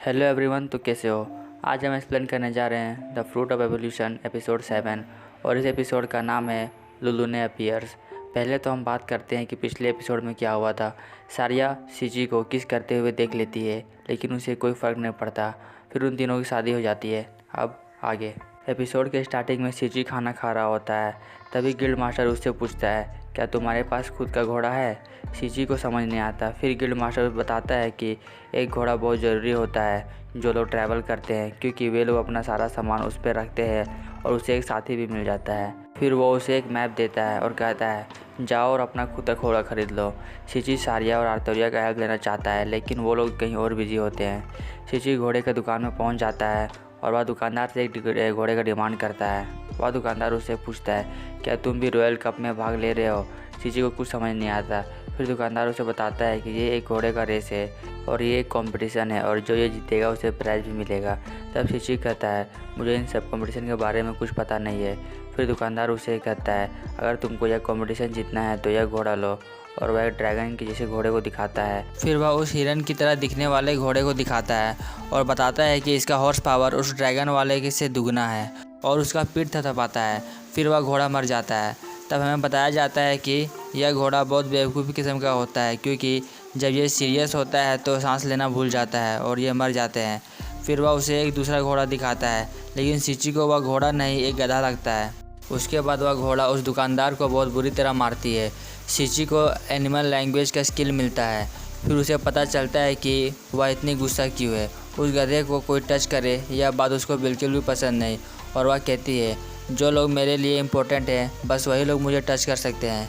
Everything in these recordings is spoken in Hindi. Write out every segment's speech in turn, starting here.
हेलो एवरीवन, तो कैसे हो। आज हम एक्सप्लेन करने जा रहे हैं the fruit of evolution episode 7 और इस एपिसोड का नाम है लुलुने अपीयर्स। पहले तो हम बात करते हैं कि पिछले एपिसोड में क्या हुआ था। सारिया सिची को किस करते हुए देख लेती है लेकिन उसे कोई फ़र्क नहीं पड़ता। फिर उन तीनों की शादी हो जाती है। अब आगे एपिसोड के स्टार्टिंग में सिची खाना खा रहा होता है। तभी गिल्ड मास्टर उससे पूछता है, क्या तुम्हारे पास खुद का घोड़ा है। सिची को समझ नहीं आता। फिर गिल्ड मास्टर बताता है कि एक घोड़ा बहुत ज़रूरी होता है जो लोग ट्रैवल करते हैं, क्योंकि वे लोग अपना सारा सामान उस पर रखते हैं और उसे एक साथी भी मिल जाता है। फिर वो उसे एक मैप देता है और कहता है, जाओ और अपना खुद का घोड़ा खरीद लो। सिची सारिया और आर्तोरिया का हेल्प लेना चाहता है लेकिन वो लोग कहीं और बिजी होते हैं। सिची घोड़े की दुकान में पहुंच जाता है और वह दुकानदार से एक घोड़े का डिमांड करता है। वह दुकानदार उससे पूछता है, क्या तुम भी रॉयल कप में भाग ले रहे हो। सिची को कुछ समझ नहीं आता। फिर दुकानदार उसे बताता है कि ये एक घोड़े का रेस है और ये एक कंपटीशन है और जो ये जीतेगा उसे प्राइज़ भी मिलेगा। तब सिची कहता है, मुझे इन सब कंपटीशन के बारे में कुछ पता नहीं है। फिर दुकानदार उसे कहता है, अगर तुमको यह कंपटीशन जीतना है तो यह घोड़ा लो, और वह ड्रैगन के जैसे घोड़े को दिखाता है। फिर वह उस हिरन की तरह दिखने वाले घोड़े को दिखाता है और बताता है कि इसका हॉर्स पावर उस ड्रैगन वाले के से दुगना है और उसका पीठ थपथपाता है। फिर वह घोड़ा मर जाता है। तब हमें बताया जाता है कि यह घोड़ा बहुत बेवकूफ़ी किस्म का होता है, क्योंकि जब ये सीरियस होता है तो सांस लेना भूल जाता है और ये मर जाते हैं। फिर वह उसे एक दूसरा घोड़ा दिखाता है लेकिन सिची को वह घोड़ा नहीं एक गधा लगता है। उसके बाद वह घोड़ा उस दुकानदार को बहुत बुरी तरह मारती है। सिची को एनिमल लैंग्वेज का स्किल मिलता है। फिर उसे पता चलता है कि वह इतनी गुस्सा क्यों है। उस गधे को कोई टच करे यह बात उसको बिल्कुल भी पसंद नहीं और वह कहती है, जो लोग मेरे लिए इम्पोर्टेंट हैं बस वही लोग मुझे टच कर सकते हैं।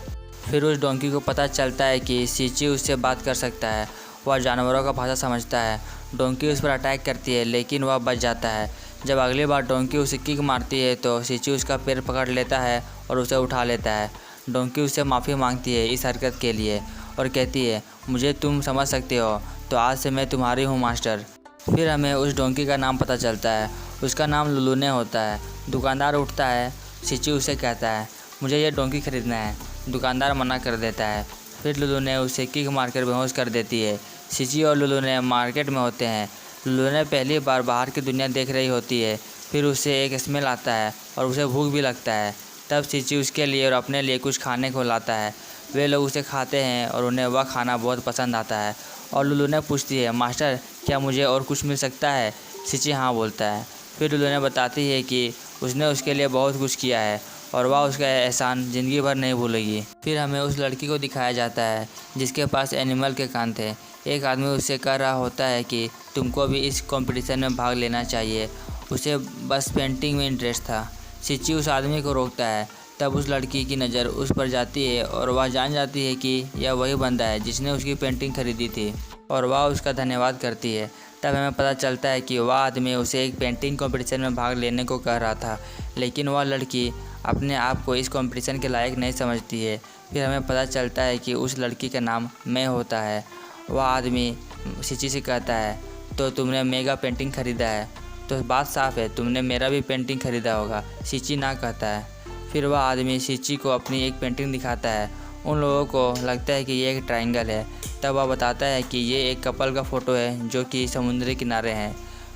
फिर उस डोंकी को पता चलता है कि सिची उससे बात कर सकता है। वह जानवरों का भाषा समझता है। डोंकी उस पर अटैक करती है लेकिन वह बच जाता है। जब अगली बार डोंकी उसे किक मारती है तो सिची उसका पैर पकड़ लेता है और उसे उठा लेता है। डोंकी उससे माफ़ी मांगती है इस हरकत के लिए और कहती है, मुझे तुम समझ सकते हो तो आज से मैं तुम्हारी हूँ मास्टर। फिर हमें उस डोंकी का नाम पता चलता है। उसका नाम लुलुने होता है। दुकानदार उठता है। सिची उसे कहता है, मुझे ये डोंकी खरीदना है। दुकानदार मना कर देता है। फिर लुलुने उसे किक मारकर बेहोश कर देती है। सिची और लुलुने मार्केट में होते हैं। लुलुने पहली बार बाहर की दुनिया देख रही होती है। फिर उसे एक स्मेल आता है और उसे भूख भी लगता है। तब सिची उसके लिए और अपने लिए कुछ खाने को लाता है। वे लोग उसे खाते हैं और उन्हें वह खाना बहुत पसंद आता है। और लुलुने पूछती है, मास्टर क्या मुझे और कुछ मिल सकता है। सिची हाँ बोलता है। फिर लुलुने बताती है कि उसने उसके लिए बहुत कुछ किया है और वह उसका एहसान ज़िंदगी भर नहीं भूलेगी। फिर हमें उस लड़की को दिखाया जाता है जिसके पास एनिमल के कान थे। एक आदमी उससे कह रहा होता है कि तुमको भी इस कंपटीशन में भाग लेना चाहिए। उसे बस पेंटिंग में इंटरेस्ट था। सिची उस आदमी को रोकता है। तब उस लड़की की नज़र उस पर जाती है और वह जान जाती है कि यह वही बंदा है जिसने उसकी पेंटिंग खरीदी थी और वह उसका धन्यवाद करती है। तब हमें पता चलता है कि वह आदमी उसे एक पेंटिंग कंपटीशन में भाग लेने को कह रहा था लेकिन वह लड़की अपने आप को इस कंपटीशन के लायक नहीं समझती है। फिर हमें पता चलता है कि उस लड़की का नाम मैं होता है। वह आदमी सिची से कहता है, तो तुमने मेगा पेंटिंग ख़रीदा है तो बात साफ़ है तुमने मेरा भी पेंटिंग ख़रीदा होगा। सिची ना कहता है। फिर वह आदमी सिची को अपनी एक पेंटिंग दिखाता है। उन लोगों को लगता है कि ये एक ट्रायंगल है। तब वह बताता है कि ये एक कपल का फ़ोटो है जो कि समुद्री किनारे हैं।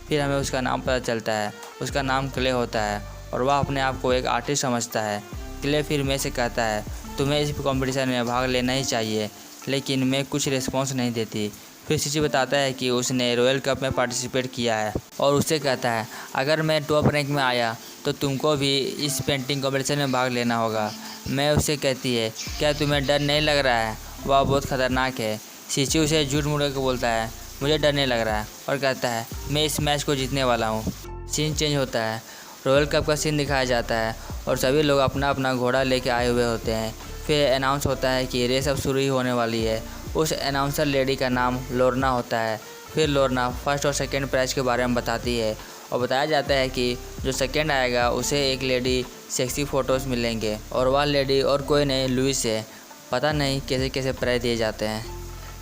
फिर हमें उसका नाम पता चलता है। उसका नाम क्ले होता है और वह अपने आप को एक आर्टिस्ट समझता है। क्ले फिर मैं से कहता है, तुम्हें इस कंपटीशन में भाग लेना ही चाहिए, लेकिन मैं कुछ रिस्पॉन्स नहीं देती। फिर सिची बताता है कि उसने रॉयल कप में पार्टिसिपेट किया है और उससे कहता है, अगर मैं टॉप रैंक में आया तो तुमको भी इस पेंटिंग कंपटीशन में भाग लेना होगा। मैं उससे कहती है, क्या तुम्हें डर नहीं लग रहा है, वह बहुत ख़तरनाक है। सिची उसे झूठ मूठ के बोलता है, मुझे डर नहीं लग रहा है और कहता है, मैं इस मैच को जीतने वाला हूँ। सीन चेंज होता है। रॉयल कप का सीन दिखाया जाता है और सभी लोग अपना अपना घोड़ा लेके आए हुए होते हैं। फिर अनाउंस होता है कि रेस अब शुरू ही होने वाली है। उस अनाउंसर लेडी का नाम लोरना होता है। फिर लोरना फर्स्ट और सेकंड प्राइज़ के बारे में बताती है और बताया जाता है कि जो सेकंड आएगा उसे एक लेडी सेक्सी फ़ोटोज़ मिलेंगे और वह लेडी और कोई नहीं लुइस है। पता नहीं कैसे कैसे प्राइज़ दिए जाते हैं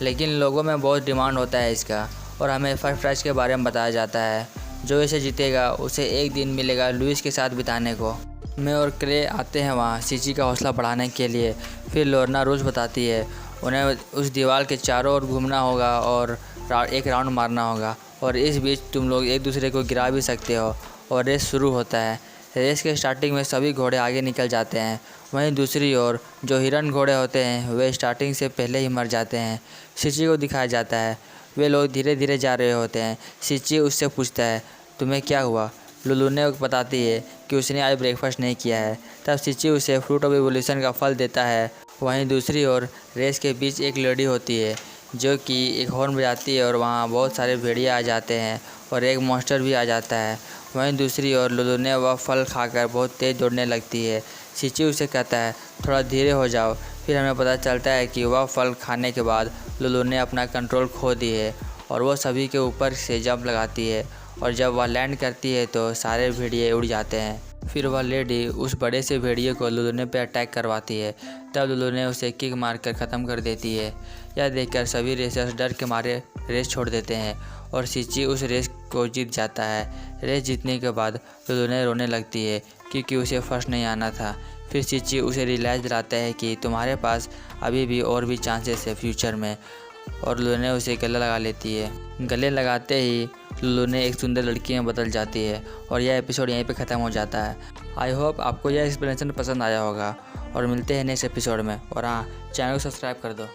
लेकिन लोगों में बहुत डिमांड होता है इसका। और हमें फर्स्ट प्राइज़ के बारे में बताया जाता है, जो इसे जीतेगा उसे एक दिन मिलेगा लुइस के साथ बिताने को। मैं और क्ले आते हैं वहाँ सिची का हौसला बढ़ाने के लिए। फिर लोरना रूल्स बताती है, उन्हें उस दीवार के चारों ओर घूमना होगा और एक राउंड मारना होगा और इस बीच तुम लोग एक दूसरे को गिरा भी सकते हो और रेस शुरू होता है। रेस के स्टार्टिंग में सभी घोड़े आगे निकल जाते हैं। वहीं दूसरी ओर जो हिरन घोड़े होते हैं वे स्टार्टिंग से पहले ही मर जाते हैं। सिची को दिखाया जाता है वे लोग धीरे धीरे जा रहे होते हैं। सिची उससे पूछता है तुम्हें क्या हुआ। लुलू ने बताती है कि उसने आज ब्रेकफास्ट नहीं किया है। तब सिची उसे फ्रूट ऑफ एवोल्यूशन का फल देता है। वहीं दूसरी ओर रेस के बीच एक लेडी होती है जो कि एक हॉर्न बजाती है और वहाँ बहुत सारे भेड़िया आ जाते हैं और एक मॉन्स्टर भी आ जाता है। वहीं दूसरी ओर लुलू ने वह फल खाकर बहुत तेज़ दौड़ने लगती है। सिची उसे कहता है थोड़ा धीरे हो जाओ। फिर हमें पता चलता है कि वह फल खाने के बाद लुलू ने अपना कंट्रोल खो दी है और वह सभी के ऊपर से जंप लगाती है और जब वह लैंड करती है तो सारे भेड़िए उड़ जाते हैं। फिर वह लेडी उस बड़े से भेड़िए को लुलू पे अटैक करवाती है। तब लुलू ने उसे किक मारकर ख़त्म कर देती है। यह देखकर सभी रेसर्स डर के मारे रेस छोड़ देते हैं और सिची उस रेस को जीत जाता है। रेस जीतने के बाद लुलू ने रोने लगती है क्योंकि उसे फर्स्ट नहीं आना था। फिर सिची उसे रियलाइज़ दिलाता है कि तुम्हारे पास अभी भी और भी चांसेस है फ्यूचर में, और लुलू ने उसे गले लगा लेती है। गले लगाते ही लुलू ने एक सुंदर लड़की में बदल जाती है और यह एपिसोड यहीं पे ख़त्म हो जाता है। आई होप आपको यह एक्सप्लेनेशन पसंद आया होगा और मिलते हैं नेक्स्ट एपिसोड में। और हाँ, चैनल को सब्सक्राइब कर दो।